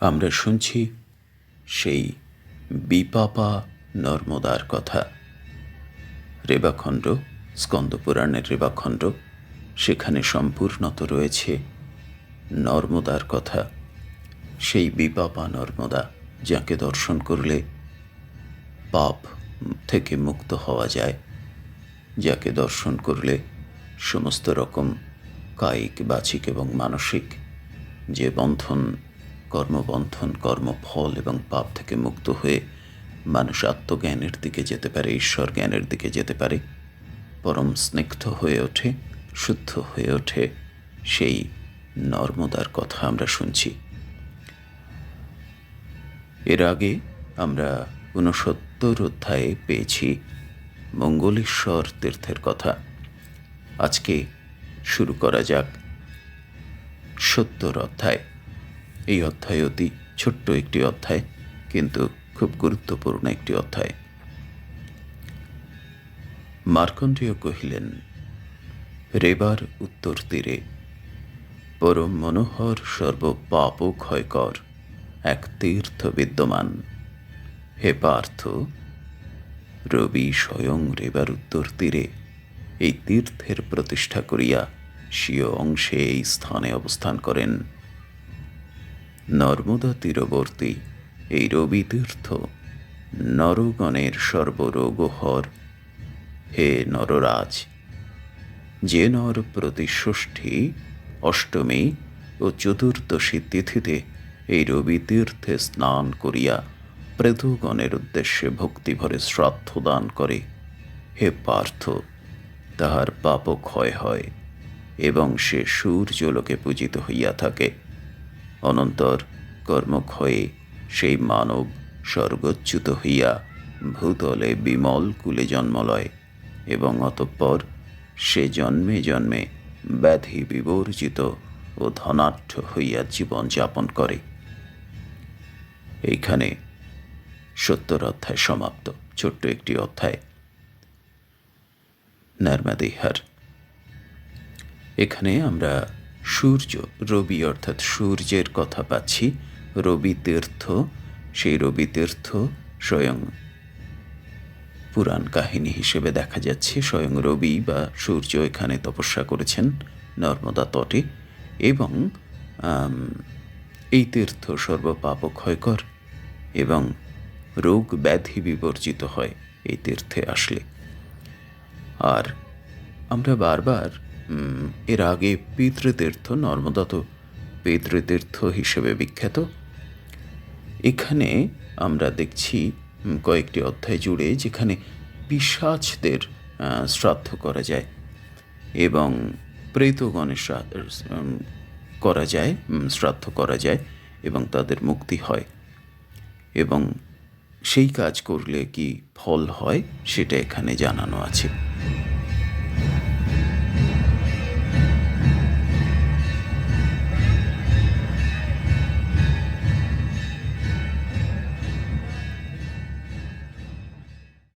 আমরা শুনছি সেই বিপাপা নর্মদার কথা। রেবাখণ্ড, স্কন্দপুরাণের রেবাখণ্ড, সেখানে সম্পূর্ণত রয়েছে নর্মদার কথা। সেই বিপাপা নর্মদা, যাকে দর্শন করলে পাপ থেকে মুক্ত হওয়া যায়, যাকে দর্শন করলে সমস্ত রকম কায়িক, বাচিক এবং মানসিক যে বন্ধন, কর্মবন্ধন, কর্মফল এবং পাপ থেকে মুক্ত হয়ে মানুষ আত্মজ্ঞানের দিকে যেতে পারে, ঈশ্বর জ্ঞানের দিকে যেতে পারে, পরম স্নিগ্ধ হয়ে ওঠে, শুদ্ধ হয়ে ওঠে, সেই নর্মদার কথা আমরা শুনছি। এর আগে আমরা 69 অধ্যায়ে পেয়েছি মঙ্গলেশ্বর তীর্থের কথা। আজকে শুরু করা যাক 70 অধ্যায়। এই অধ্যায় অতি ছোট্ট একটি অধ্যায়, কিন্তু খুব গুরুত্বপূর্ণ একটি অধ্যায়। মার্কণ্ডেয় কহিলেন, রেবার উত্তর তীরে পরম মনোহর সর্বপাপ ক্ষয়কর এক তীর্থ বিদ্যমান। হে পার্থ, রবি স্বয়ং রেবার উত্তর তীরে এই তীর্থের প্রতিষ্ঠা করিয়া স্বীয় অংশে এই স্থানে অবস্থান করেন। নর্মদা তীরবর্তী এই রবি তীর্থ নরগণের সর্বরোগহর। হে নররাজ, যে নর প্রতি ষষ্ঠী, অষ্টমী ও চতুর্দশী তিথিতে এই রবি তীর্থে স্নান করিয়া প্রেতগণের উদ্দেশ্যে ভক্তিভরে শ্রাদ্ধ দান করে, হে পার্থ, তাহার পাপ ক্ষয় হয় এবং সে সূর্যলোকে পূজিত হইয়া থাকে। অনন্তর কর্মক্ষয়ে সেই মানব স্বর্গচ্যুত হইয়া ভূতলে বিমল কুলে জন্ম লয় এবং অতঃপর সে জন্মে জন্মে ব্যাধি বিবর্জিত ও ধনাঢ্য হইয়া জীবন যাপন করে। এইখানে 70 অধ্যায় সমাপ্ত। ছোট্ট একটি অধ্যায়। নর্মদেহার এখানে আমরা সূর্য, রবি অর্থাৎ সূর্যের কথা পাচ্ছি। রবি তীর্থ, সেই রবি তীর্থ স্বয়ং পুরাণ কাহিনী হিসেবে দেখা যাচ্ছে স্বয়ং রবি বা সূর্য এখানে তপস্যা করেছেন নর্মদা তটে, এবং এই তীর্থ সর্বপাপ ক্ষয়কর এবং রোগ ব্যাধি বিবর্জিত হয় এই তীর্থে আসলে। আর আমরা বারবার এর আগে পিতৃতীর্থ, নর্মদা তো পিতৃতীর্থ হিসেবে বিখ্যাত। এখানে আমরা দেখছি কয়েকটি অধ্যায় জুড়ে যেখানে পিশাচদের শ্রাদ্ধ করা যায় এবং প্রেতগণের করা যায়, শ্রাদ্ধ করা যায় এবং তাদের মুক্তি হয়, এবং সেই কাজ করলে কি ফল হয় সেটা এখানে জানানো আছে।